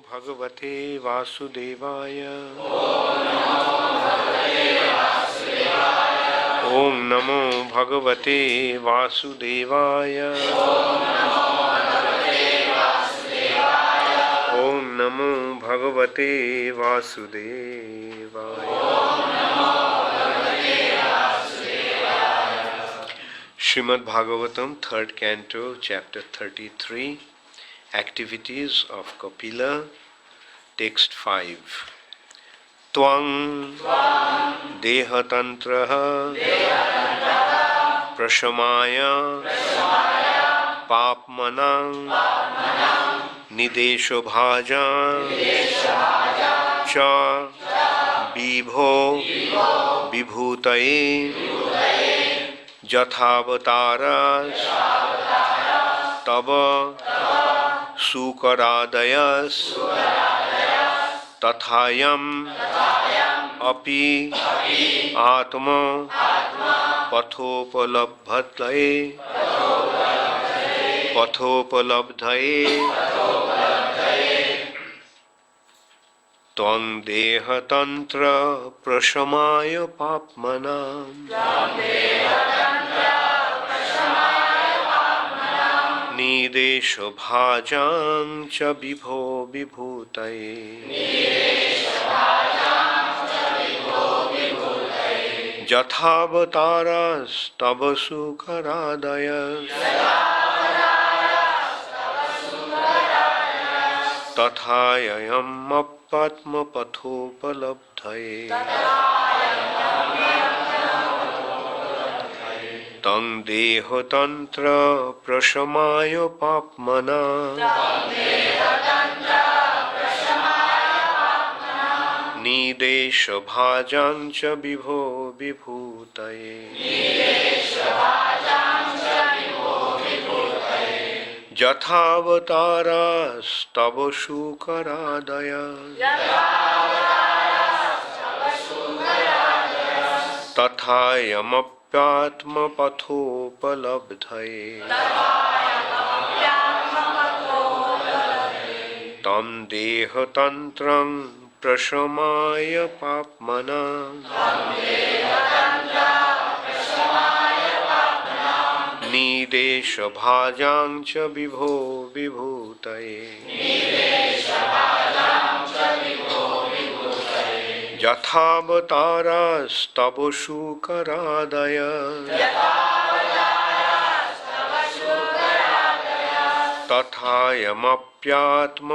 भगवते वासुदेवाय। ओम नमो भगवते वासुदेवाय। ओम नमो भगवते वासुदेवाय। Srimad Bhagavatam, 3rd Canto, Chapter 33, Activities of Kapila, Text 5. Tvam deha-tantrah prasamaya papmanam nidesa-bhajam cha vibho vibhutaye yathavataras tava sukaradayas tathayam api atma-pathopalabdhaye tvam deha-tantrah prasamaya papmanam nidesa-bhajam cha vibho vibhutaye yathavataras tava sukaradayas tathayam atma-pathopalabdhaye tvam deha-tantrah prasamaya papmanam nidesa-bhajam cha vibho vibhutaye yathavataras tava sukaradayas tathayam atma-pathopalabdhaye tam deha-tantram prasamaya papmanam nidesa-bhajam cha vibho vibhutaye yathavataras tava sukaradayas tathayam atma-pathopalabdhaye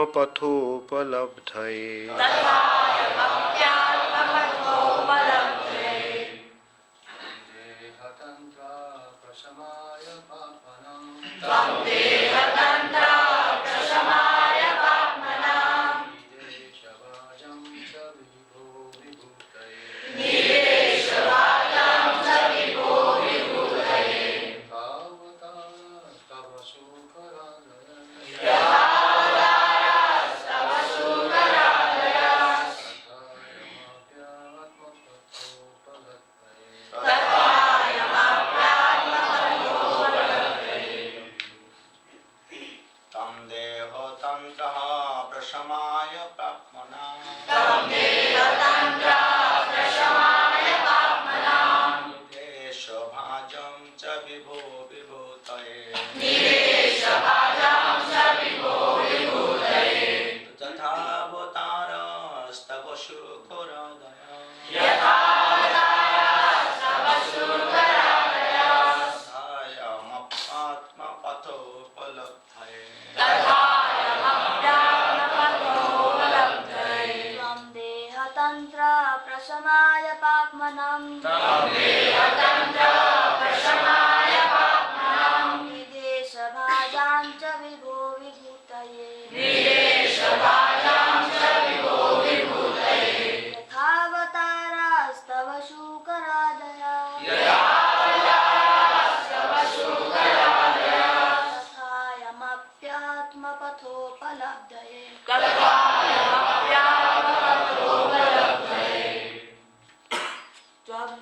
Tvam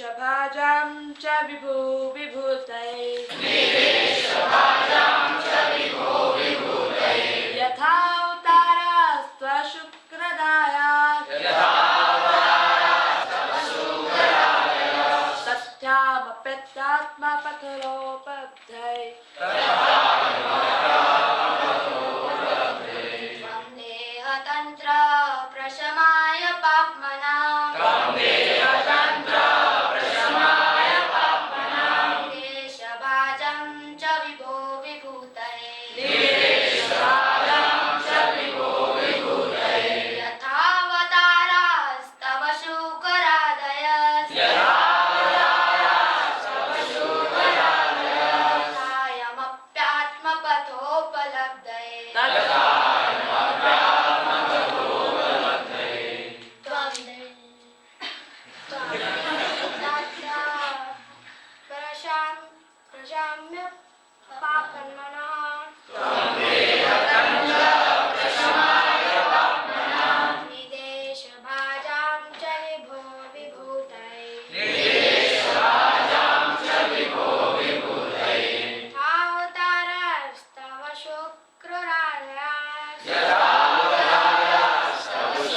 nidesa-bhajam cha vibho vibhutaye yathavataras sukaradayas tathayam atma-pathopalabdhaye tvam deha-tantrah prasamaya papmanam nidesa-bhajam cha vibho vibhutaye yathavataras tava sukaradayas tathayam atma-pathopalabdhaye tvam deha-tantrah prasamaya papmanam nidesa-bhajam cha vibho vibhutaye yathavataras tava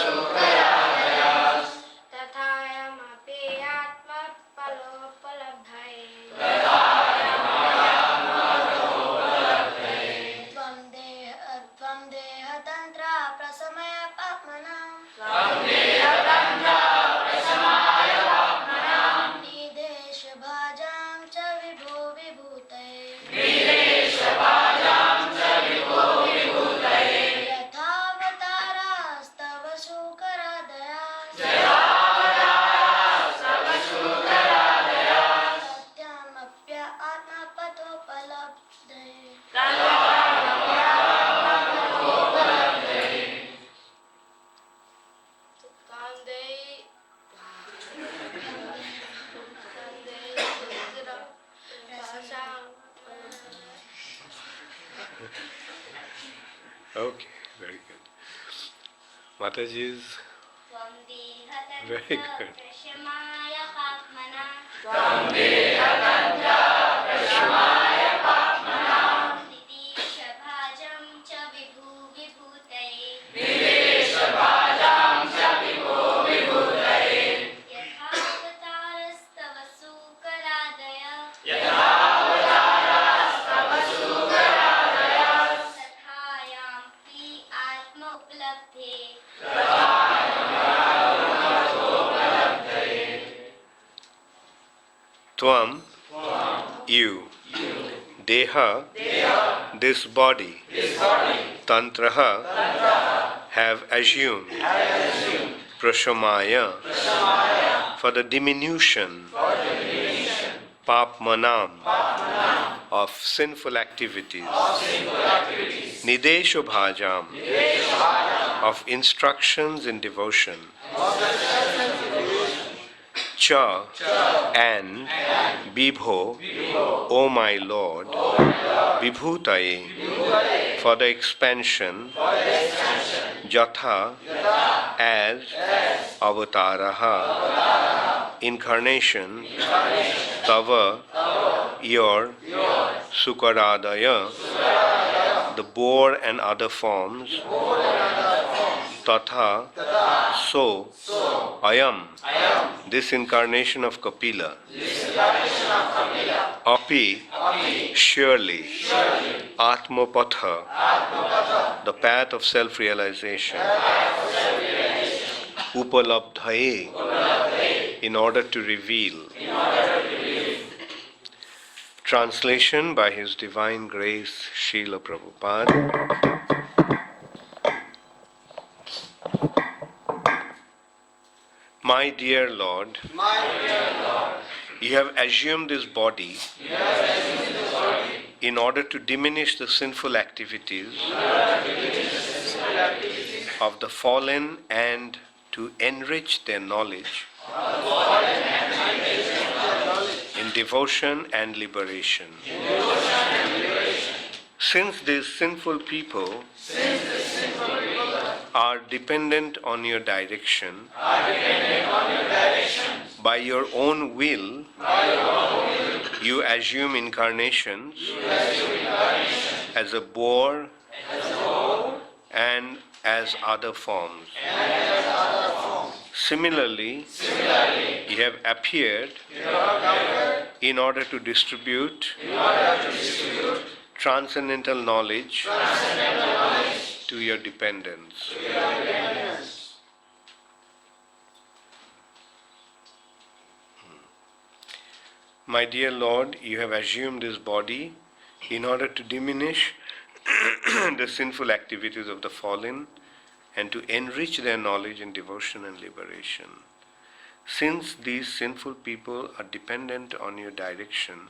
sukaradayas tathayam atma-pathopalabdhaye tvam deha-tantrah prasamaya papmanam nidesa-bhajam cha vibho vibhutaye yathavataras tava sukaradayas tathayam atma-pathopalabdhaye Okay, very good. Mataji's tvam deha-tantrah very good. prasamaya papmanam nidesa-bhajam cha vibhutaye yathavataras tava sukaradayas tathayam atma-pathopalabdhaye Tvam, you. Deha, this body. Tantrah, have assumed. Prasamaya, for the diminution. Papmanam, of sinful activities. Nidesa-bhajam, of instructions in devotion. Cha, and vibho, O my Lord, vibhutaye, for the expansion, yatha, as avataraha, incarnation, tava, your, sukaradayas, the boar and other forms, tatha, so, ayam, this incarnation of Kapila, api, surely, atma-patha, the path of self-realization, upalabdhaye, in order to reveal. Translation by His Divine Grace, Srila Prabhupada. My dear Lord, you have assumed this body in order to diminish the sinful activities of the fallen and to enrich their knowledge in devotion and liberation. Since these sinful people are dependent on your direction, By your own will, you assume incarnations as a boar and as other forms. Similarly, you have appeared in order to distribute transcendental knowledge to your dependents. My dear Lord, you have assumed this body in order to diminish the sinful activities of the fallen and to enrich their knowledge in devotion and liberation. Since these sinful people are dependent on your direction,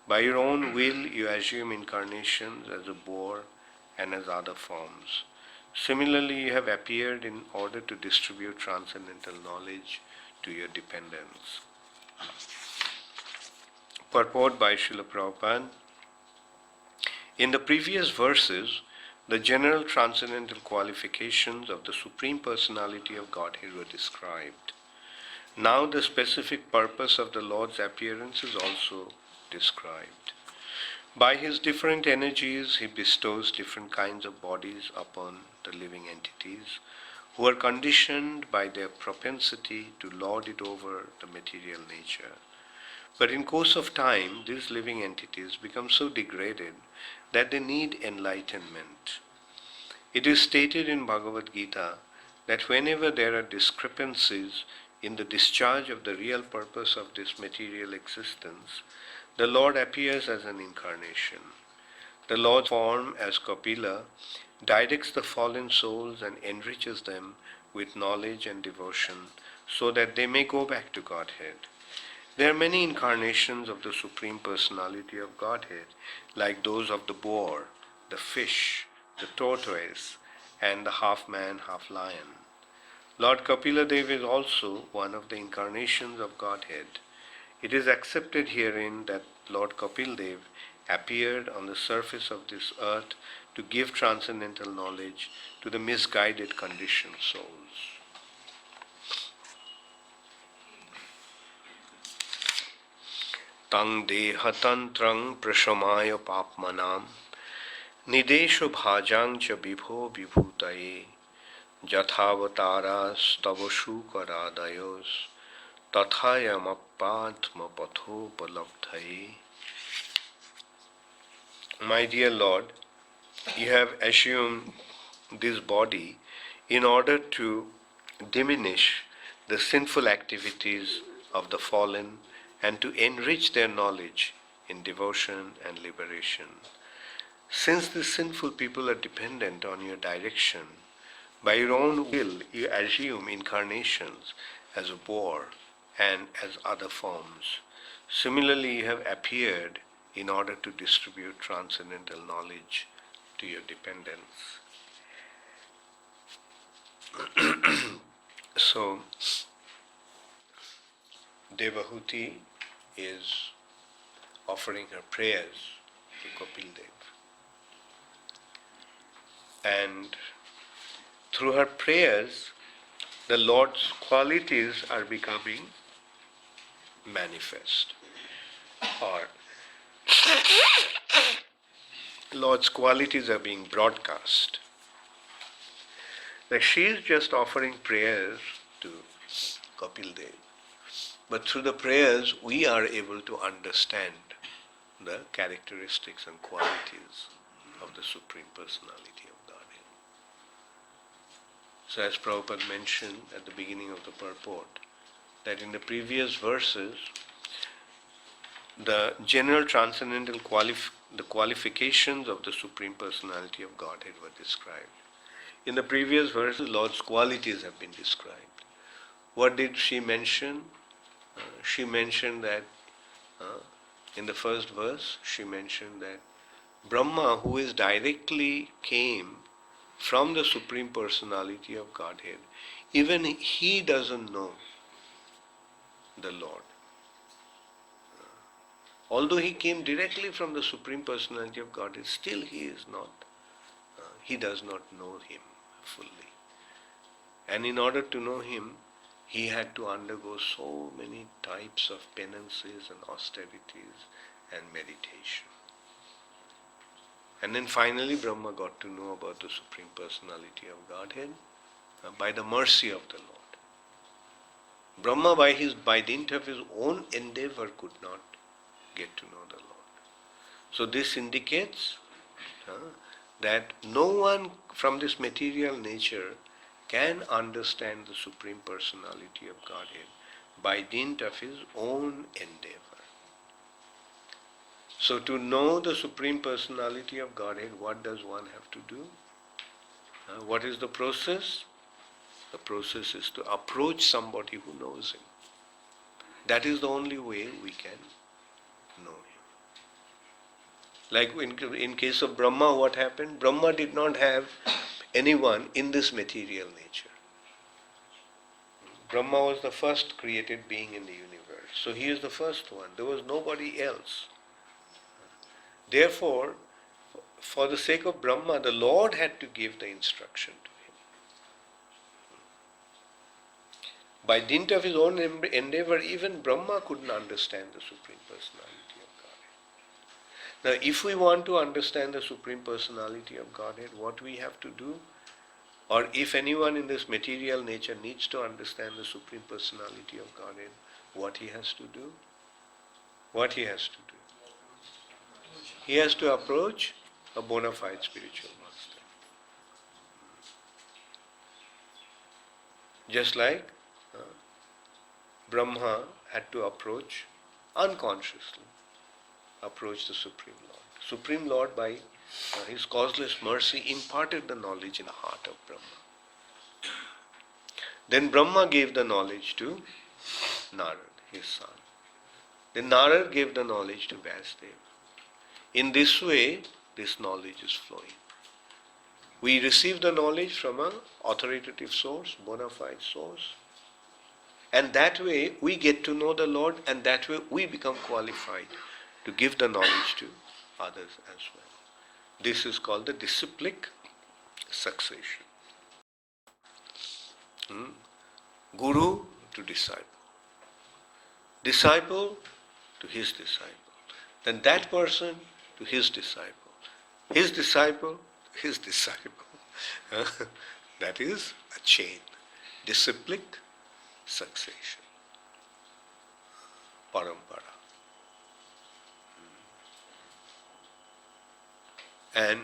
by your own will you assume incarnations as a boar and as other forms. Similarly, you have appeared in order to distribute transcendental knowledge to your dependents. Purport by Srila Prabhupada. In the previous verses, the general transcendental qualifications of the Supreme Personality of Godhead were described. Now the specific purpose of the Lord's appearance is also described. By his different energies, he bestows different kinds of bodies upon the living entities who are conditioned by their propensity to lord it over the material nature. But in course of time, these living entities become so degraded that they need enlightenment. It is stated in Bhagavad-gita that whenever there are discrepancies in the discharge of the real purpose of this material existence, the Lord appears as an incarnation. The Lord's form as Kapila directs the fallen souls and enriches them with knowledge and devotion so that they may go back to Godhead. There are many incarnations of the Supreme Personality of Godhead, like those of the boar, the fish, the tortoise, and the half-man, half-lion. Lord Kapiladeva is also one of the incarnations of Godhead. It is accepted herein that Lord Kapiladeva appeared on the surface of this earth to give transcendental knowledge to the misguided conditioned souls. Tang deha-tantrah prasamaya papmanam nidesa-bhajam vibho vibhutaye yathavataras tava sukaradayas tathayam atma-pathopalabdhaye. My dear Lord, you have assumed this body in order to diminish the sinful activities of the fallen and to enrich their knowledge in devotion and liberation. Since the sinful people are dependent on your direction, by your own will you assume incarnations as a boar and as other forms. Similarly, you have appeared in order to distribute transcendental knowledge to your dependents. So, Devahuti is offering her prayers to Kapildev. And through her prayers, the Lord's qualities are becoming manifest. Or Lord's qualities are being broadcast. Like she is just offering prayers to Kapildev. But through the prayers, we are able to understand the characteristics and qualities of the Supreme Personality of Godhead. So as Prabhupada mentioned at the beginning of the Purport, that in the previous verses, the general transcendental qualifications of the Supreme Personality of Godhead were described. In the previous verses, Lord's qualities have been described. What did she mention? She mentioned that, in the first verse, she mentioned that Brahma, who is directly came from the Supreme Personality of Godhead, even he doesn't know the Lord. Although he came directly from the Supreme Personality of Godhead, still he does not know him fully. And in order to know him, he had to undergo so many types of penances and austerities and meditation. And then finally Brahma got to know about the Supreme Personality of Godhead by the mercy of the Lord. Brahma by dint of his own endeavor could not get to know the Lord. So this indicates that no one from this material nature can understand the Supreme Personality of Godhead by dint of his own endeavor. So to know the Supreme Personality of Godhead, what does one have to do? What is the process? The process is to approach somebody who knows him. That is the only way we can know him. Like in case of Brahma, what happened? Brahma did not have anyone in this material nature. Brahma was the first created being in the universe. So he is the first one. There was nobody else. Therefore, for the sake of Brahma, the Lord had to give the instruction to him. By dint of his own endeavor, even Brahma couldn't understand the Supreme Personality of Godhead. Now, if we want to understand the Supreme Personality of Godhead, what we have to do, or if anyone in this material nature needs to understand the Supreme Personality of Godhead, what he has to do? What he has to do? He has to approach a bona fide spiritual master. Just like Brahma had to approach, unconsciously, approach the Supreme Lord. Supreme Lord, by his causeless mercy, imparted the knowledge in the heart of Brahma. Then Brahma gave the knowledge to Narad, his son. Then Narad gave the knowledge to Vyasdeva. In this way, this knowledge is flowing. We receive the knowledge from an authoritative source, bona fide source. And that way we get to know the Lord, and that way we become qualified to give the knowledge to others as well. This is called the disciplic succession. Guru to disciple. Disciple to his disciple. Then that person to his disciple. His disciple to his disciple. That is a chain. Disciplic succession. Parampara. And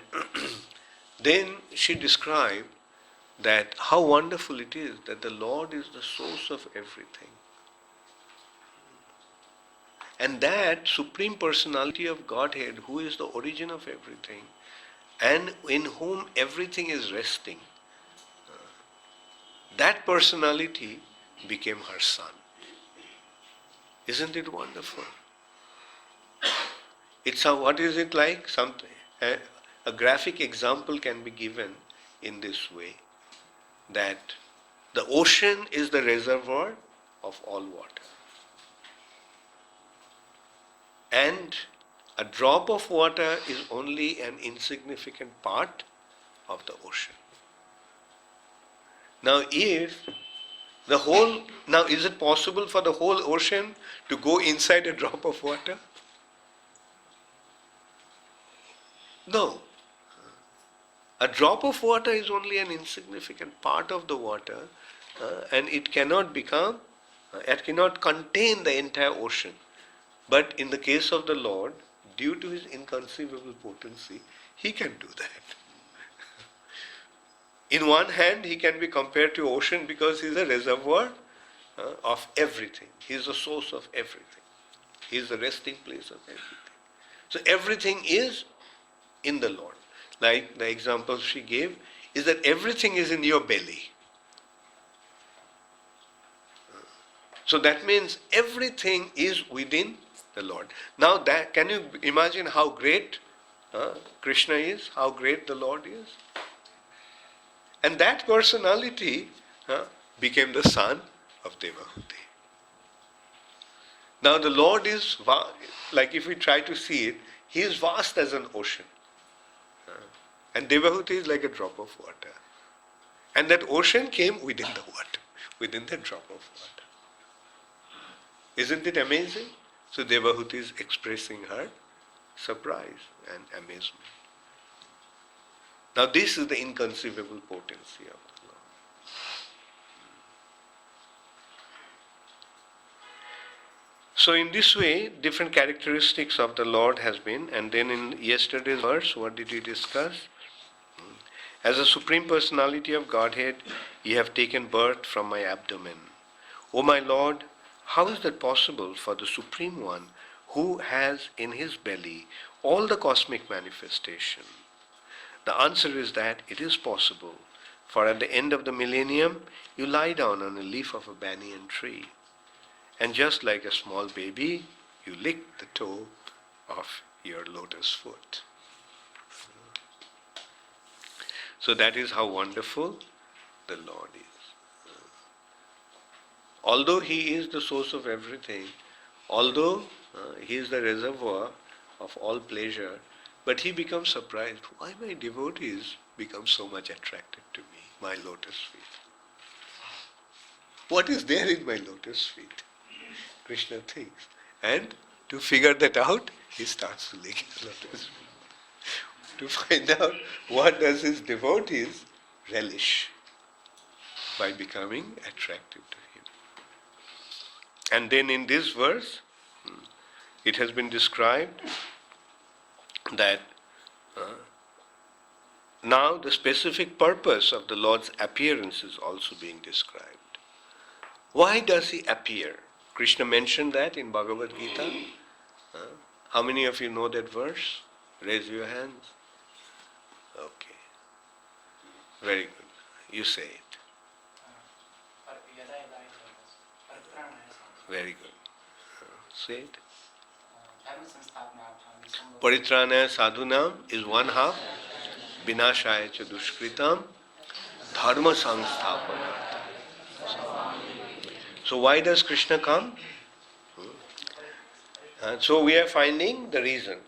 then she described that how wonderful it is that the Lord is the source of everything. And that Supreme Personality of Godhead, who is the origin of everything, and in whom everything is resting, that personality became her son. Isn't it wonderful? What is it like? A graphic example can be given in this way, that the ocean is the reservoir of all water. And a drop of water is only an insignificant part of the ocean. Now is it possible for the whole ocean to go inside a drop of water? No. A drop of water is only an insignificant part of the water, and it cannot contain the entire ocean. But in the case of the Lord, due to his inconceivable potency, he can do that. In one hand, he can be compared to ocean because he is a reservoir of everything. He is the source of everything. He is the resting place of everything. So everything is in the Lord. Like the example she gave is that everything is in your belly. So that means everything is within the Lord. Now can you imagine how great Krishna is, how great the Lord is? And that personality became the son of Devahute. Now the Lord is, like if we try to see it, he is vast as an ocean. And Devahute is like a drop of water. And that ocean came within the water, within the drop of water. Isn't it amazing? So Devahuti is expressing her surprise and amazement. Now this is the inconceivable potency of the Lord. So in this way, different characteristics of the Lord has been, and then in yesterday's verse, what did we discuss? As a Supreme Personality of Godhead, ye have taken birth from my abdomen. O my Lord, how is that possible for the Supreme One who has in his belly all the cosmic manifestation? The answer is that it is possible, for at the end of the millennium, you lie down on a leaf of a banyan tree, and just like a small baby, you lick the toe of your lotus foot. So that is how wonderful the Lord is. Although He is the source of everything, although He is the reservoir of all pleasure, but He becomes surprised, why my devotees become so much attracted to me, my lotus feet? What is there in my lotus feet? Krishna thinks. And to figure that out, he starts to lick his lotus feet. To find out what does his devotees relish by becoming attractive to him. And then in this verse, it has been described that now the specific purpose of the Lord's appearance is also being described. Why does he appear? Krishna mentioned that in Bhagavad-gita. How many of you know that verse? Raise your hands. Okay. Very good. You say it. Very good. Say it. Paritranaya sadhunam is one half. Vinashaya cha dushkritam. Dharma samsthapanarthaye. So why does Krishna come? So we are finding the reasons.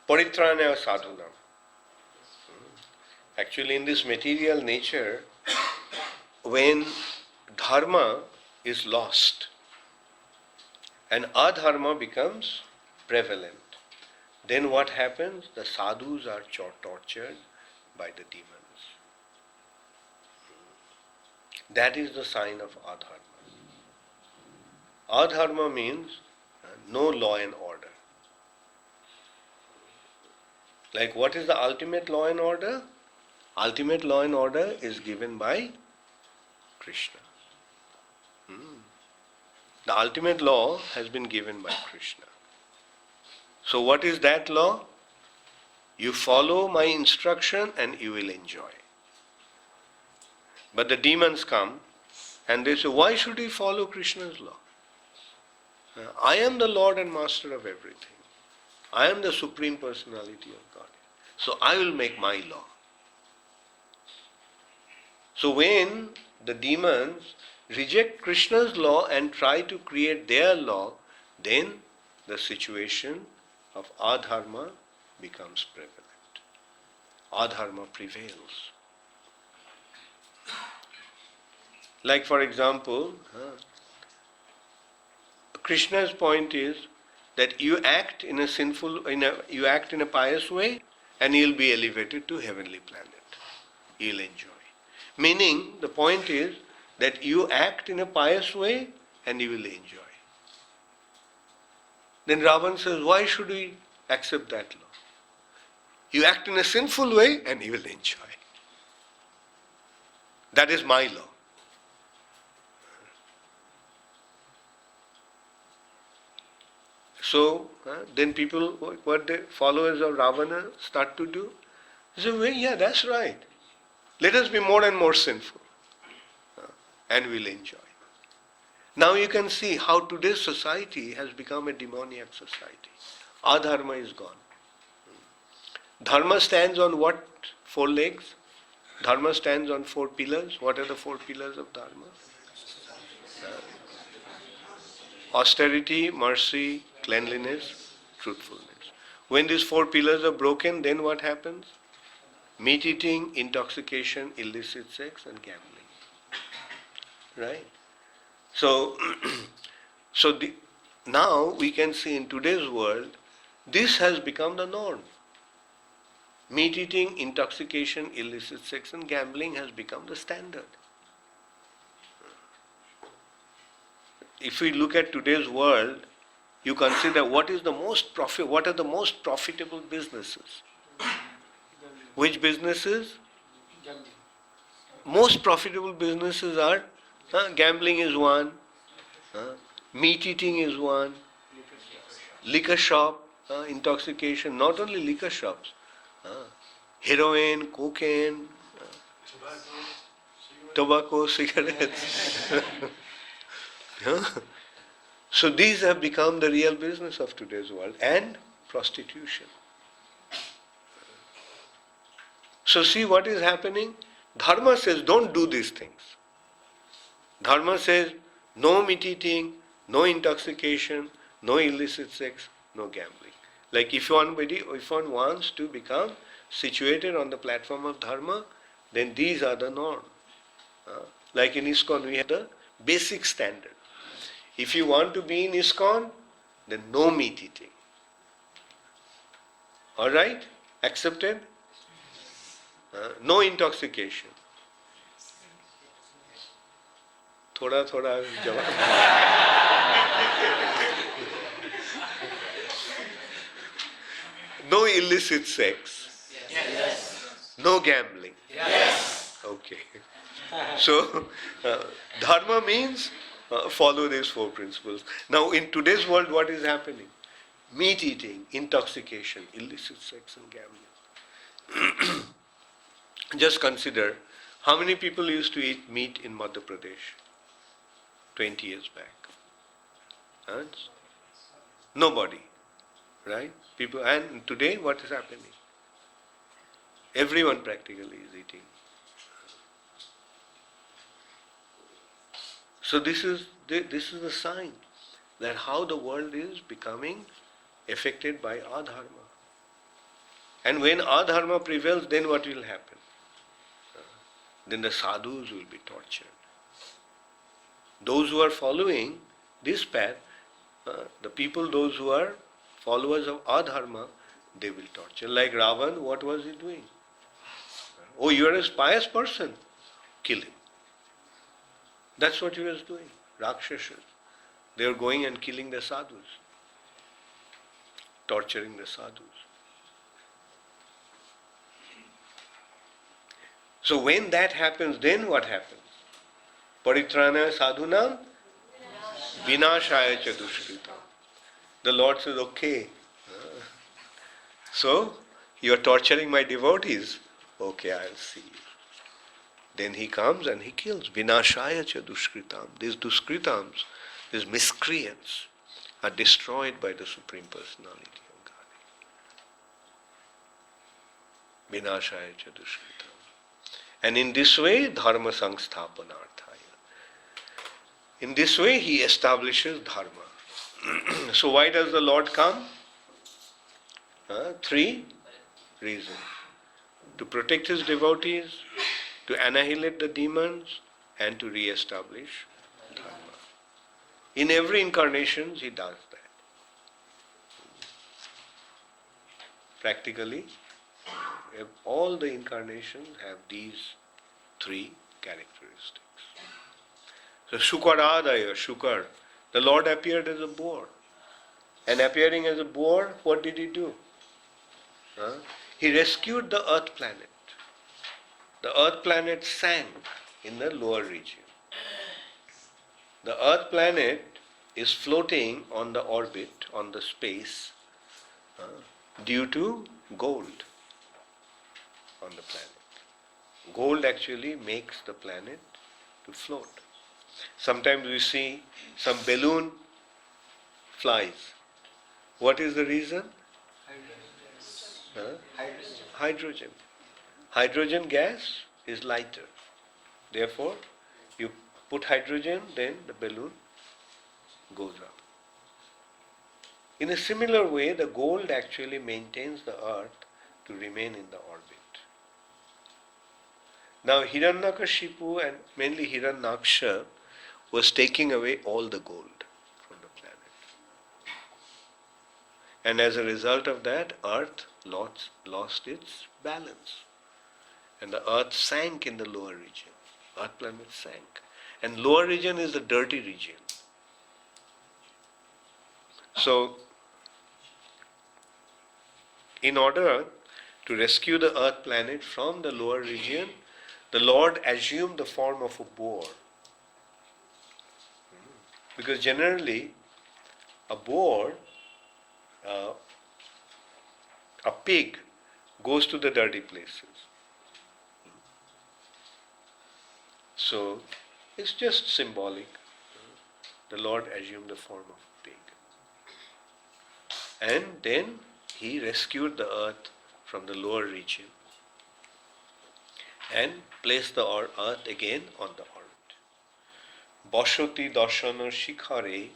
Paritranaya sadhunam. Actually, in this material nature, when dharma is lost and adharma becomes prevalent, then what happens? The sadhus are tortured by the demons. That is the sign of adharma. Adharma means no law and order. Like what is the ultimate law and order? Ultimate law and order is given by Krishna. The ultimate law has been given by Krishna. So what is that law? You follow my instruction and you will enjoy. But the demons come and they say, why should we follow Krishna's law? I am the Lord and Master of everything. I am the Supreme Personality of Godhead. So I will make my law. So when the demons reject Krishna's law and try to create their law, then the situation of adharma becomes prevalent. Adharma prevails. Like for example, Krishna's point is that you act in a pious way and you'll be elevated to heavenly planet. You'll enjoy. Meaning, the point is that you act in a pious way and you will enjoy. Then Ravan says, why should we accept that law? You act in a sinful way and you will enjoy. That is my law. So, then people, what the followers of Ravana start to do? They say, well, yeah, that's right. Let us be more and more sinful. And we'll enjoy. Now you can see how today's society has become a demoniac society. Adharma is gone. Dharma stands on what? 4 legs? Dharma stands on 4 pillars. What are the 4 pillars of Dharma? Austerity, mercy, cleanliness, truthfulness. When these 4 pillars are broken, then what happens? Meat eating, intoxication, illicit sex and gambling. Right? So, now we can see in today's world, this has become the norm. Meat eating, intoxication, illicit sex, and gambling has become the standard. If we look at today's world, you consider what are the most profitable businesses. Which businesses? Most profitable businesses are gambling is one, meat eating is one, liquor shop, intoxication, not only liquor shops, heroin, cocaine, tobacco, cigarettes. So these have become the real business of today's world, and prostitution. So see what is happening? Dharma says don't do these things. Dharma says no meat eating, no intoxication, no illicit sex, no gambling. Like if one wants to become situated on the platform of Dharma, then these are the norm. Like in ISKCON we have the basic standard. If you want to be in ISKCON, then no meat eating. Alright? Accepted? No intoxication. Thoda jawab. No illicit sex. Yes. No gambling. Yes. Okay. So, Dharma means follow these four principles. Now, in today's world, what is happening? Meat eating, intoxication, illicit sex, and gambling. Just consider how many people used to eat meat in Madhya Pradesh 20 years back. Huh? Nobody, right? People, and today what is happening? Everyone practically is eating. So this is the sign that how the world is becoming affected by adharma. And when adharma prevails, then what will happen? Then the sadhus will be tortured. Those who are following this path, the people, those who are followers of adharma, they will torture. Like Ravan, what was he doing? Oh, you are a pious person. Kill him. That's what he was doing. Rakshasas. They were going and killing the sadhus. Torturing the sadhus. So when that happens, then what happens? Paritrana sadhunam vinashaya cha dushkritam. The Lord says, okay. So, you are torturing my devotees. Okay, I'll see you. Then he comes and he kills. Vinashaya cha dushkritam. These dushkritams, these miscreants, are destroyed by the Supreme Personality of Godhead. Vinashaya cha dushkritam. And in this way, dharma sangsthapanarthaya. In this way, he establishes dharma. So why does the Lord come? 3 reasons. To protect his devotees, to annihilate the demons, and to re-establish dharma. In every incarnation, he does that. Practically, all the incarnations have these 3 characteristics. So sukaradayas, Shukar, the Lord appeared as a boar. And appearing as a boar, what did he do? He rescued the earth planet. The earth planet sank in the lower region. The earth planet is floating on the orbit, on the space, due to gold on the planet. Gold actually makes the planet to float. Sometimes we see some balloon flies. What is the reason? Hydrogen. Hydrogen gas is lighter. Therefore, you put hydrogen, then the balloon goes up. In a similar way, the gold actually maintains the earth to remain in the orbit. Now, Hiranyakashipu and mainly Hiranyaksha, was taking away all the gold from the planet. And as a result of that, earth lost its balance. And the earth sank in the lower region. Earth planet sank. And lower region is the dirty region. So, in order to rescue the earth planet from the lower region, the Lord assumed the form of a boar. Because generally, a boar, a pig, goes to the dirty places. So, it's just symbolic. The Lord assumed the form of a pig. And then He rescued the earth from the lower region and placed the earth again on the orbit. Bashati darshana shikhare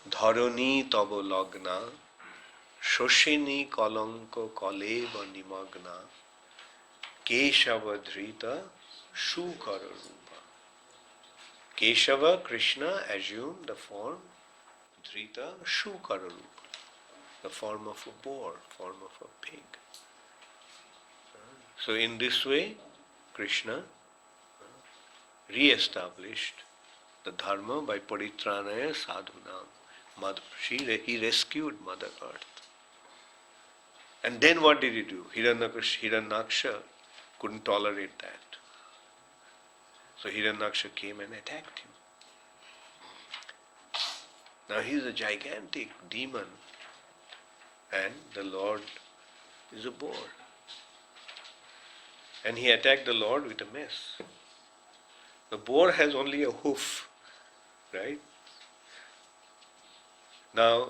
dharani tava lagna shoshini kalanko kaleva nimagna keshava dhrita shukara rupa. Keshava, Krishna, assumed the form Dhrita shukara rupa, the form of a boar, form of a pig. So in this way, Krishna re-established the dharma by paritranaya sadhunam. He rescued Mother Earth. And then what did he do? Hiranyaksha couldn't tolerate that. So Hiranyaksha came and attacked him. Now he is a gigantic demon and the Lord is a boar. And he attacked the Lord with a mess. The boar has only a hoof, right? Now,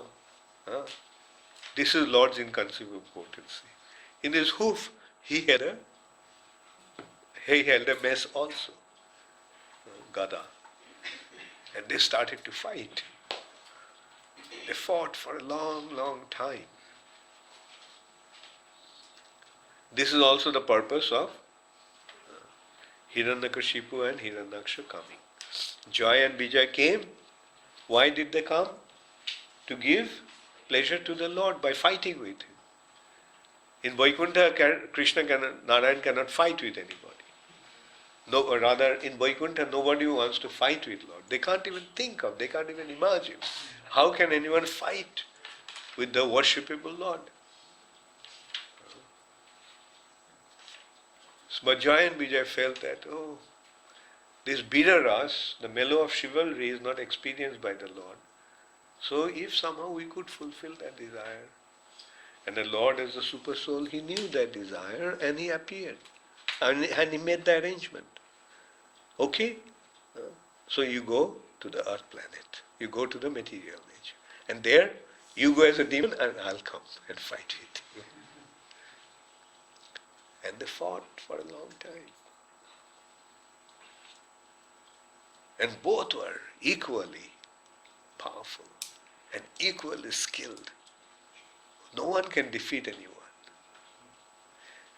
this is Lord's inconceivable potency. In his hoof, he held a mess also, Gada. And they started to fight. They fought for a long, long time. This is also the purpose of Hiranyakashipu and Hiranyaksha coming. Joy and Vijay came. Why did they come? To give pleasure to the Lord by fighting with him. In Vaikuntha, Narayan cannot fight with anybody. No, or rather, in Vaikuntha, nobody wants to fight with Lord. They can't even think of, they can't even imagine. How can anyone fight with the worshipable Lord? But Joy and Vijay felt that, this bitter ras, the mellow of chivalry, is not experienced by the Lord. So if somehow we could fulfill that desire, and the Lord as the super soul, he knew that desire and he appeared. And he made the arrangement. Okay? So you go to the earth planet. You go to the material nature. And there, you go as a demon and I'll come and fight with you. And they fought for a long time. And both were equally powerful and equally skilled. No one can defeat anyone.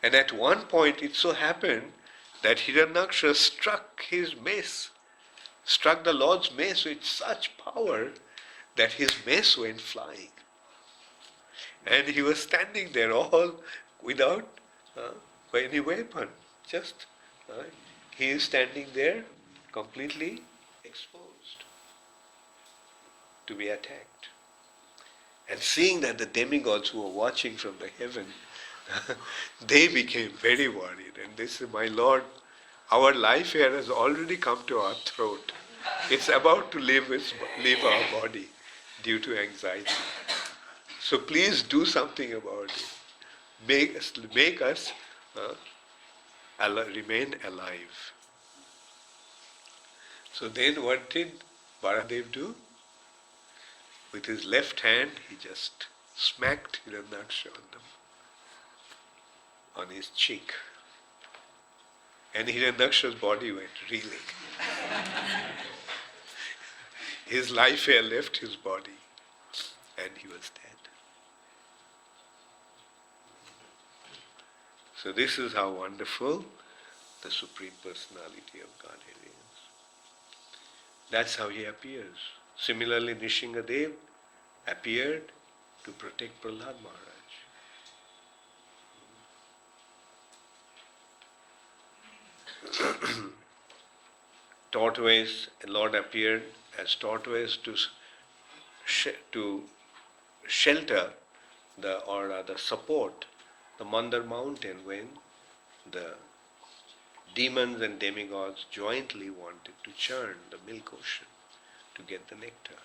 And at one point it so happened that Hiranyaksha struck his mace, struck the Lord's mace with such power that his mace went flying. And he was standing there all without any weapon. Just he is standing there completely exposed to be attacked. And seeing that the demigods who were watching from the heaven, they became very worried. And they said, my Lord, our life here has already come to our throat. It's about to leave our body due to anxiety. So please do something about it. Make us remain alive. So then what did Baladev do? With his left hand, he just smacked Hiranyaksha on his cheek. And Hiranyaksha's body went reeling. His life air left his body and he was dead. So this is how wonderful the Supreme Personality of Godhead is. That's how he appears. Similarly, Nishingadev appeared to protect Prahlad Maharaj. Tortoise, Lord appeared as tortoise to shelter or rather support the Mandar mountain when the demons and demigods jointly wanted to churn the milk ocean to get the nectar.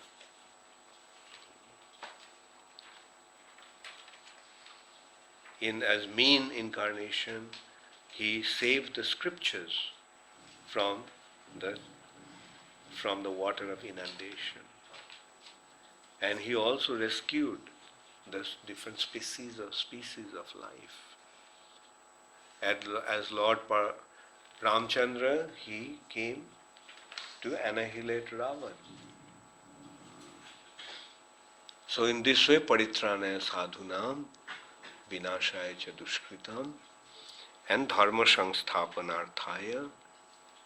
As mean incarnation, he saved the scriptures from the water of inundation. And he also rescued the different species of life. As Lord Ramchandra, he came to annihilate Ravan. So in this way, paritranaya sadhunam, vinashaya cha dushkritam, and dharma samsthapanarthaya,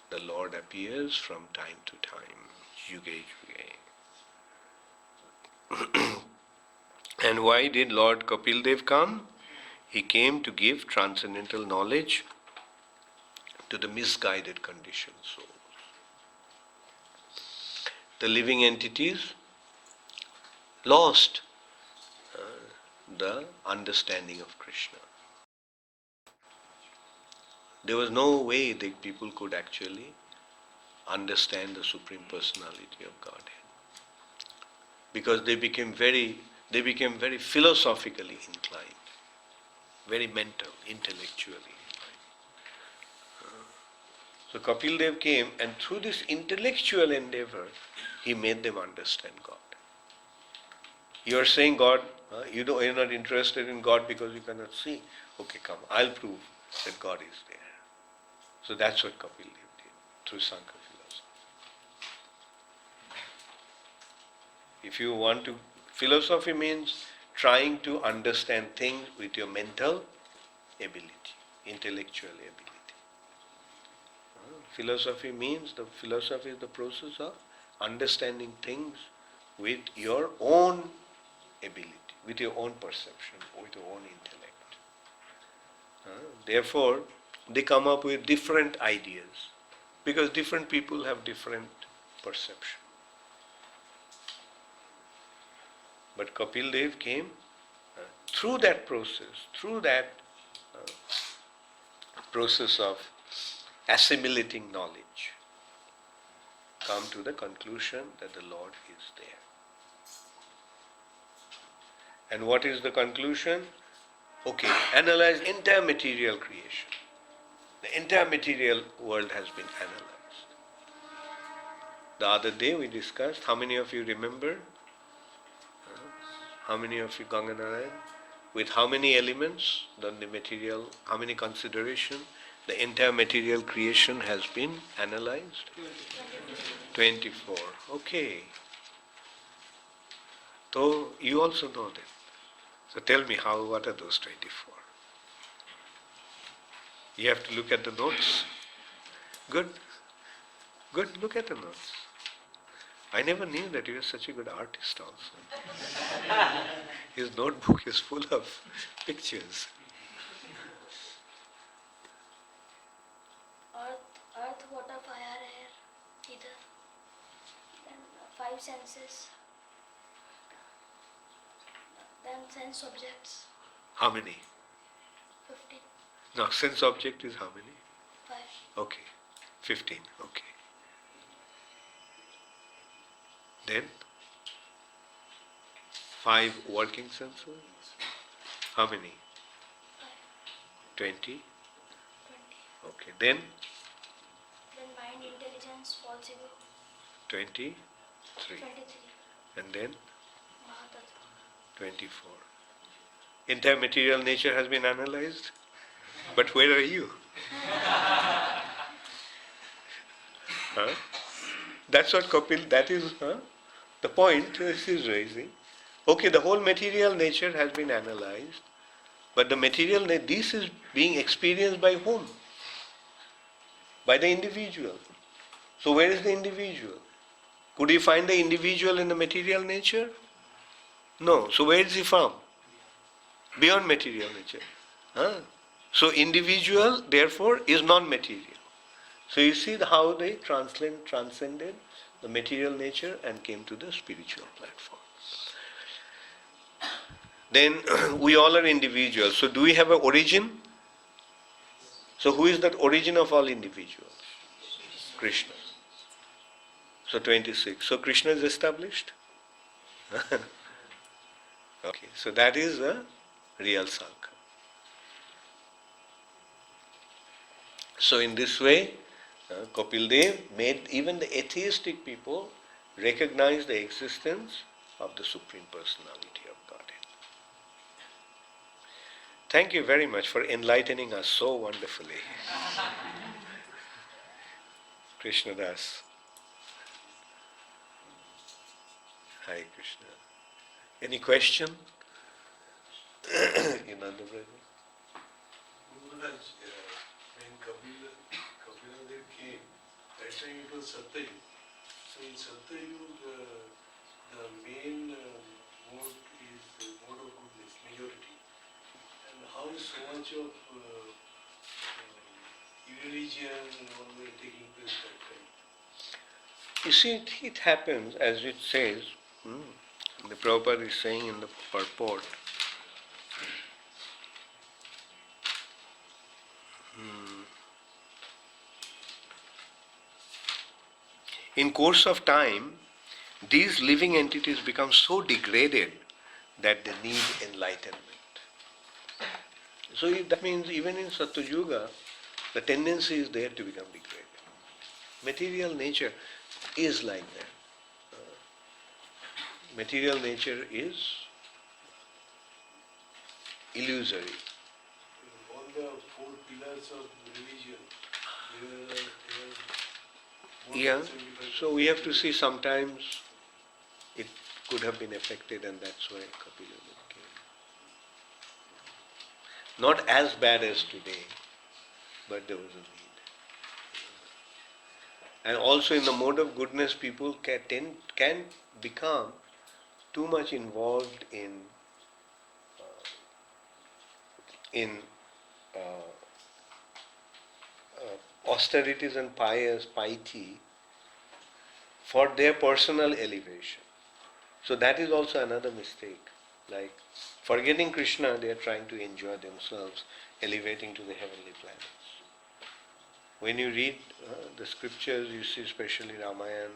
the Lord appears from time to time, yuge yuge. And why did Lord Kapiladeva come? He came to give transcendental knowledge to the misguided conditioned souls. The living entities lost the understanding of Krishna. There was no way that people could actually understand the Supreme Personality of Godhead, because they became very philosophically inclined, very mental, intellectually inclined. So Kapil Dev came, and through this intellectual endeavor, he made them understand God. You are saying God, you're not interested in God because you cannot see. Okay, come, I'll prove that God is there. So that's what Kapil Dev did through Sankhya philosophy. If you want to, philosophy means trying to understand things with your mental ability, intellectual ability. Philosophy means, the philosophy is the process of understanding things with your own ability, with your own perception, with your own intellect. Therefore, they come up with different ideas, because different people have different perception. But Kapil Dev came through that process of assimilating knowledge, come to the conclusion that the Lord is there. And what is the conclusion? Okay, analyze entire material creation. The entire material world has been analyzed. The other day we discussed, how many of you remember? How many of you, Ganganarayan? With how many elements, the material, how many consideration? The entire material creation has been analyzed? 24. Okay. So you also know that. So tell me, what are those 24? You have to look at the notes. Good, look at the notes. I never knew that you were such a good artist also. His notebook is full of pictures. Earth, water, fire, air, ether. Then 5 senses. Then sense objects. How many? 15. No, sense object is how many? 5. Okay, 15, okay. Then 5 working senses? How many? 20? 20. Okay, then Then mind, intelligence, false ego. 23. 23. And then Mahatattva. 24. Entire material nature has been analyzed, but where are you? Huh? That's what that is the point this is raising. Okay, the whole material nature has been analyzed, but the material, this is being experienced by whom? By the individual. So where is the individual? Could you find the individual in the material nature? No. So where is he from? Beyond material nature. Huh? So individual, therefore, is non-material. So you see how they transcended the material nature and came to the spiritual platform. Then we all are individuals. So do we have an origin? So who is that origin of all individuals? Krishna. So 26. So Krishna is established? Okay, so that is the real Sankhya. So in this way, Kapiladev made even the atheistic people recognize the existence of the Supreme Personality of Godhead. Thank you very much for enlightening us so wonderfully. Krishna Das. Hi Krishna. Any question? Another brother? Maharaj, when Kapiladev came, that time it was Satyayug. So in Satyayug, the main mode is the mode of goodness, majority. And how is so much of irreligion and all were taking place that time? You see, it happens as it says, the Prabhupada is saying in the Purport, in course of time, these living entities become so degraded that they need enlightenment. So that means even in Satyuga, the tendency is there to become degraded. Material nature is like that. Material nature is illusory. All the four pillars of religion, they are more Yeah, than 75%. so we have to see sometimes it could have been affected and that's why Kapiladev came. Not as bad as today, but there was a need. And also in the mode of goodness, people can become too much involved in austerities and piety for their personal elevation. So that is also another mistake. Like forgetting Krishna, they are trying to enjoy themselves, elevating to the heavenly planets. When you read the scriptures, you see especially Ramayana,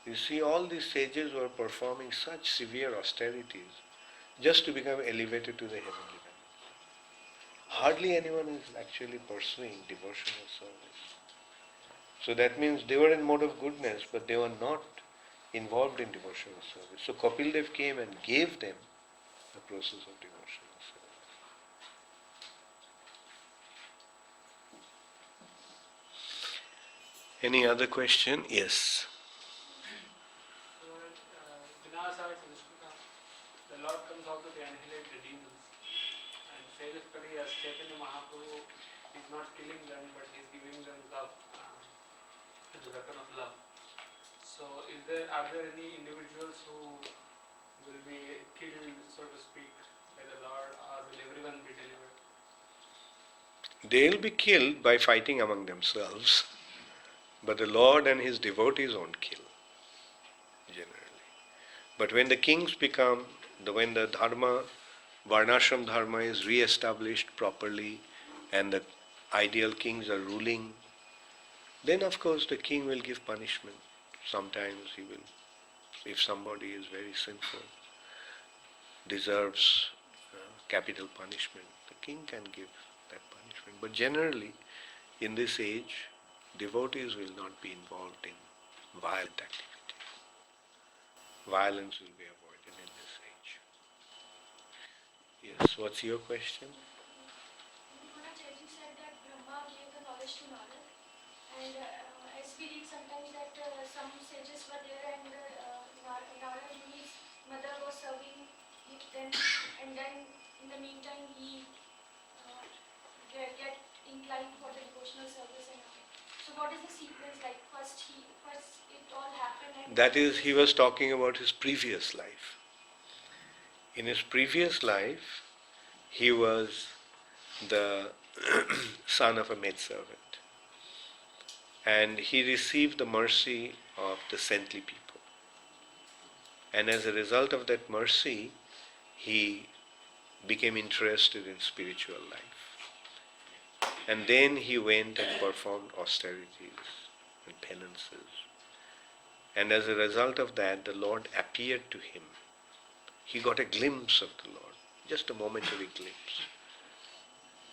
you see all these sages who are performing such severe austerities just to become elevated to the heavenly planets. Hardly anyone is actually pursuing devotional service. So that means they were in mode of goodness, but they were not involved in devotional service. So Kapiladev came and gave them the process of devotional service. Any other question? Yes. The Lord comes out to annihilate the demons, and basically as Chaitanya Mahaprabhu is not killing them, but he is giving them love, the weapon of love. So are there any individuals who will be killed, so to speak, by the Lord, or will everyone be delivered? They'll be killed by fighting among themselves, but the Lord and His devotees won't kill, generally. But when the kings become, when the dharma, varnashram dharma is re-established properly and the ideal kings are ruling, then of course the king will give punishment. Sometimes he will, if somebody is very sinful, deserves capital punishment, the king can give that punishment. But generally, in this age, devotees will not be involved in violent activity. Violence will be avoided in this age. Yes, what's your question? Maharaj, as you said that Brahma gave the knowledge to Narad, and as we read sometimes that some sages were there and Narad, his mother was serving them, and then in the meantime he get inclined for the devotional service and all. So what is the sequence like? First it all happened and That is, he was talking about his previous life. In his previous life, he was the son of a maidservant. And he received the mercy of the saintly people. And as a result of that mercy, he became interested in spiritual life. And then he went and performed austerities and penances. And as a result of that, the Lord appeared to him. He got a glimpse of the Lord, just a momentary glimpse.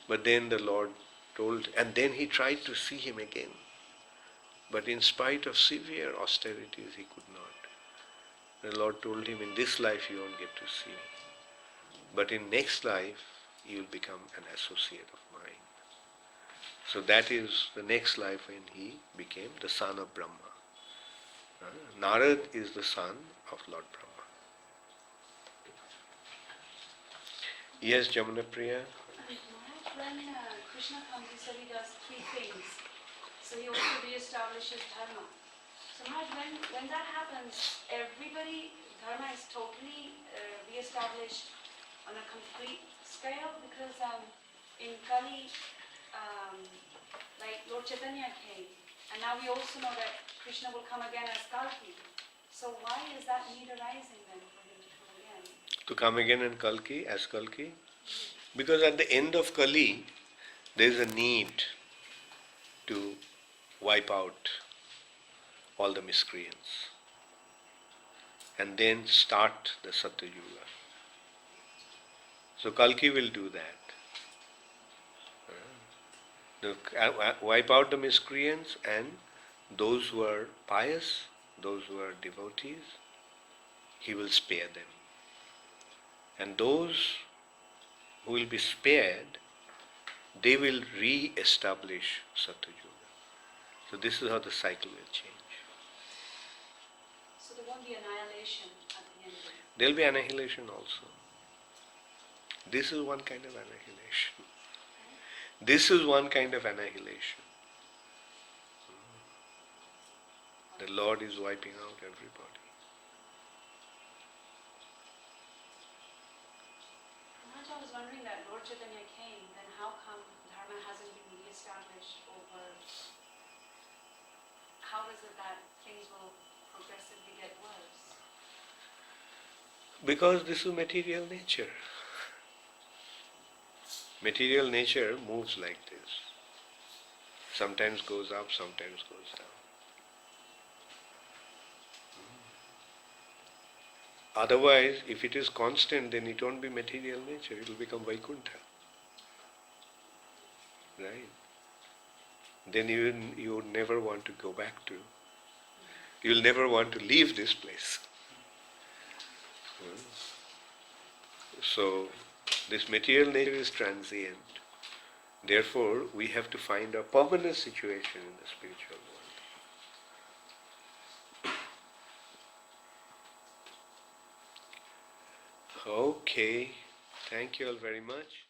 But then the Lord told, and then he tried to see him again. But in spite of severe austerities, he could not. The Lord told him, in this life you won't get to see me. But in next life, you will become an associate of mine. So that is the next life when he became the son of Brahma. Narad is the son of Lord Brahma. Yes, Jamuna Priya? When Krishna comes, he said he does three things. So he also re-establishes dharma. So Maharaj, when that happens, everybody, dharma is totally re-established on a complete scale, because in Kali, like Lord Chaitanya came, and now we also know that Krishna will come again as Kalki. So why is that need arising then for him to come again? To come again in Kalki, as Kalki? Because at the end of Kali, there is a need to wipe out all the miscreants and then start the Satyuga. So Kalki will do that. Wipe out the miscreants, and those who are pious, those who are devotees, he will spare them. And those who will be spared, they will re-establish Satyuga. So this is how the cycle will change. So there won't be annihilation at the end of it. There will be annihilation also. This is one kind of annihilation. This is one kind of annihilation. The Lord is wiping out everybody. Maharaj, I was wondering that Lord Chaitanya came, then how come dharma hasn't been re-established over? How is it that things will progressively get worse? Because this is material nature. Material nature moves like this. Sometimes goes up, sometimes goes down. Otherwise, if it is constant, then it won't be material nature, it will become Vaikuntha. Right? Then you would never want to go back to. You will never want to leave this place. So, this material nature is transient. Therefore, we have to find a permanent situation in the spiritual world. Okay, thank you all very much.